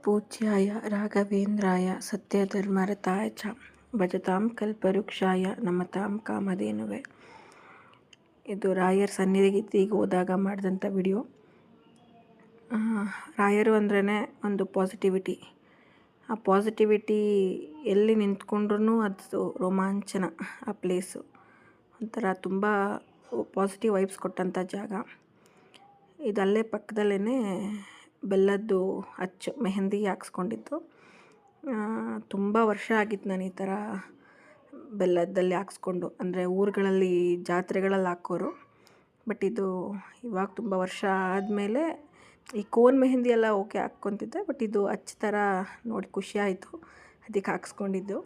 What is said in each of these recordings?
ಪೂಜ್ಯಾಯ ರಾಘವೇಂದ್ರಾಯ ಸತ್ಯಧರ್ಮರತಾಯ ಚ ಭಜತಾಂ ಕಲ್ಪವೃಕ್ಷಾಯ ನಮತಾಂ ಕಾಮಧೇನುವೆ. ಇದು ರಾಯರ್ ಸನ್ನಿಧಿಗೆ ಹೋದಾಗ ಮಾಡಿದಂಥ ವಿಡಿಯೋ. ರಾಯರು ಅಂದ್ರೇ ಒಂದು ಪಾಸಿಟಿವಿಟಿ. ಆ ಪಾಸಿಟಿವಿಟಿ ಎಲ್ಲಿ ನಿಂತ್ಕೊಂಡ್ರೂ ಅದು ರೋಮಾಂಚನ. ಆ ಪ್ಲೇಸು ಒಂಥರ ತುಂಬ ಪಾಸಿಟಿವ್ ವೈಬ್ಸ್ ಕೊಟ್ಟಂಥ ಜಾಗ. ಇದಲ್ಲೇ ಪಕ್ಕದಲ್ಲೇ ಬೆಲ್ಲದ್ದು ಅಚ್ಚು ಮೆಹಂದಿ ಹಾಕ್ಸ್ಕೊಂಡಿದ್ದು. ತುಂಬ ವರ್ಷ ಆಗಿತ್ತು ನಾನು ಈ ಥರ ಬೆಲ್ಲದಲ್ಲಿ ಹಾಕ್ಸ್ಕೊಂಡು, ಅಂದರೆ ಊರುಗಳಲ್ಲಿ ಜಾತ್ರೆಗಳಲ್ಲಿ ಹಾಕೋರು. ಬಟ್ ಇದು ಇವಾಗ ತುಂಬ ವರ್ಷ ಆದಮೇಲೆ ಈ ಕೋನ್ ಮೆಹಂದಿ ಎಲ್ಲ ಓಕೆ ಹಾಕ್ಕೊತಿದ್ದೆ, ಬಟ್ ಇದು ಅಚ್ಚು ಥರ ನೋಡಿ ಖುಷಿ ಆಯಿತು, ಅದಕ್ಕೆ ಹಾಕ್ಸ್ಕೊಂಡಿದ್ದು.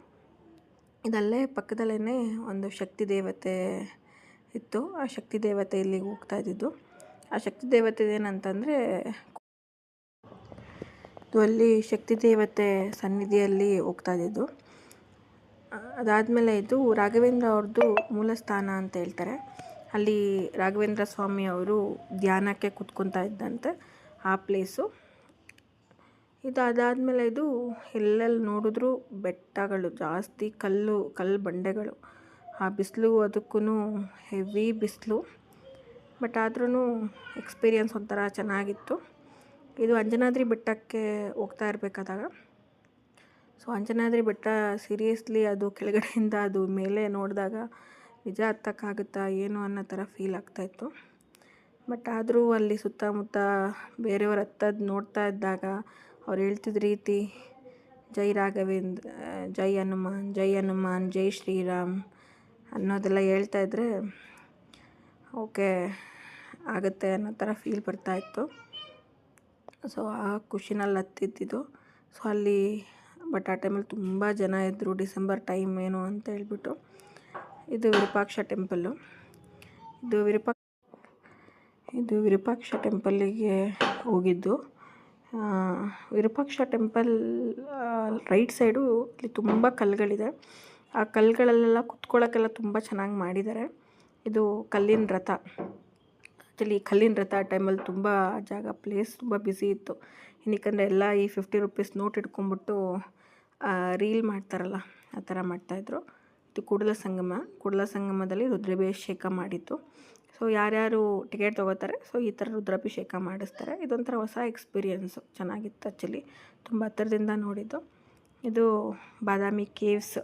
ಇದಲ್ಲೇ ಪಕ್ಕದಲ್ಲೇ ಒಂದು ಶಕ್ತಿ ದೇವತೆ ಇತ್ತು. ಆ ಶಕ್ತಿ ದೇವತೆ ಇಲ್ಲಿಗೆ ಹೋಗ್ತಾ ಇದ್ದಿದ್ದು. ಆ ಶಕ್ತಿ ದೇವತೆ ಏನಂತಂದರೆ, ಇದು ಅಲ್ಲಿ ಶಕ್ತಿ ದೇವತೆ ಸನ್ನಿಧಿಯಲ್ಲಿ ಹೋಗ್ತಾ ಇದ್ದಿದ್ದು. ಅದಾದಮೇಲೆ ಇದು ರಾಘವೇಂದ್ರ ಅವ್ರದ್ದು ಮೂಲ ಸ್ಥಾನ ಅಂತ ಹೇಳ್ತಾರೆ. ಅಲ್ಲಿ ರಾಘವೇಂದ್ರ ಸ್ವಾಮಿ ಅವರು ಧ್ಯಾನಕ್ಕೆ ಕೂತ್ಕೊತಾ ಇದ್ದಂತೆ ಆ ಪ್ಲೇಸು. ಅದಾದಮೇಲೆ ಇದು ಎಲ್ಲೆಲ್ಲಿ ನೋಡಿದ್ರೂ ಬೆಟ್ಟಗಳು ಜಾಸ್ತಿ, ಕಲ್ಲು ಬಂಡೆಗಳು. ಆ ಬಿಸಿಲು ಅದಕ್ಕೂ ಹೆವಿ ಬಿಸಿಲು, ಬಟ್ ಆದ್ರೂ ಎಕ್ಸ್ಪೀರಿಯನ್ಸ್ ಒಂಥರ ಚೆನ್ನಾಗಿತ್ತು. ಇದು ಅಂಜನಾದ್ರಿ ಬೆಟ್ಟಕ್ಕೆ ಹೋಗ್ತಾ ಇರಬೇಕಾದಾಗ, ಸೊ ಅಂಜನಾದ್ರಿ ಬೆಟ್ಟ ಸೀರಿಯಸ್ಲಿ ಅದು ಕೆಳಗಡೆಯಿಂದ ಅದು ಮೇಲೆ ನೋಡಿದಾಗ ನಿಜ ಹತ್ತಕ್ಕಾಗುತ್ತಾ ಏನು ಅನ್ನೋ ಥರ ಫೀಲ್ ಆಗ್ತಾಯಿತ್ತು. ಬಟ್ ಆದರೂ ಅಲ್ಲಿ ಸುತ್ತಮುತ್ತ ಬೇರೆಯವ್ರು ಹತ್ತೋದು ನೋಡ್ತಾ ಇದ್ದಾಗ ಅವ್ರು ಹೇಳ್ತಿದ್ದ ರೀತಿ ಜೈ ರಾಘವೇಂದ್ರ, ಜೈ ಹನುಮಾನ್, ಜೈ ಹನುಮಾನ್, ಜೈ ಶ್ರೀರಾಮ್ ಅನ್ನೋದೆಲ್ಲ ಹೇಳ್ತಾಯಿದ್ರೆ ಓಕೆ ಆಗುತ್ತೆ ಅನ್ನೋ ಥರ ಫೀಲ್ ಬರ್ತಾಯಿತ್ತು. ಸೊ ಆ ಖುಷಿನಲ್ಲಿ ಹತ್ತಿದ್ದು. ಸೊ ಅಲ್ಲಿ ಬಟ್ ಆ ಟೈಮಲ್ಲಿ ತುಂಬ ಜನ ಇದ್ದರು, ಡಿಸೆಂಬರ್ ಟೈಮ್ ಏನು ಅಂತ ಹೇಳ್ಬಿಟ್ಟು. ಇದು ವಿರೂಪಾಕ್ಷ ಟೆಂಪಲ್ಲು. ಇದು ವಿರೂಪಾಕ್ಷ ಟೆಂಪಲ್ಲಿಗೆ ಹೋಗಿದ್ದು. ವಿರೂಪಾಕ್ಷ ಟೆಂಪಲ್ ರೈಟ್ ಸೈಡು ಇಲ್ಲಿ ತುಂಬ ಕಲ್ಲುಗಳಿದೆ. ಆ ಕಲ್ಲುಗಳಲ್ಲೆಲ್ಲ ಕುತ್ಕೊಳ್ಳೋಕ್ಕೆಲ್ಲ ತುಂಬ ಚೆನ್ನಾಗಿ ಮಾಡಿದ್ದಾರೆ. ಇದು ಕಲ್ಲಿನ ರಥ. ಆ್ಯಕ್ಚುಲಿ ಕಲ್ಲಿನ ರಥ ಆ ಟೈಮಲ್ಲಿ ತುಂಬ ಜಾಗ ಪ್ಲೇಸ್ ತುಂಬ ಬ್ಯುಸಿ ಇತ್ತು. ಏನಕ್ಕಂದರೆ ಎಲ್ಲ ಈ 50 ರೂಪೀಸ್ ನೋಟ್ ಇಟ್ಕೊಂಡ್ಬಿಟ್ಟು ರೀಲ್ ಮಾಡ್ತಾರಲ್ಲ, ಆ ಥರ ಮಾಡ್ತಾಯಿದ್ರು. ಇದು ಕೂಡಲ ಸಂಗಮದಲ್ಲಿ ರುದ್ರಾಭಿಷೇಕ ಮಾಡಿತ್ತು. ಸೊ ಯಾರ್ಯಾರು ಟಿಕೆಟ್ ತೊಗೋತಾರೆ, ಸೊ ಈ ಥರ ರುದ್ರಾಭಿಷೇಕ ಮಾಡಿಸ್ತಾರೆ. ಇದೊಂಥರ ಹೊಸ ಎಕ್ಸ್ಪೀರಿಯೆನ್ಸು, ಚೆನ್ನಾಗಿತ್ತು ಆ್ಯಕ್ಚುಲಿ. ತುಂಬ ಹತ್ತಿರದಿಂದ ನೋಡಿದ್ದು. ಇದು ಬಾದಾಮಿ ಕೇವ್ಸ್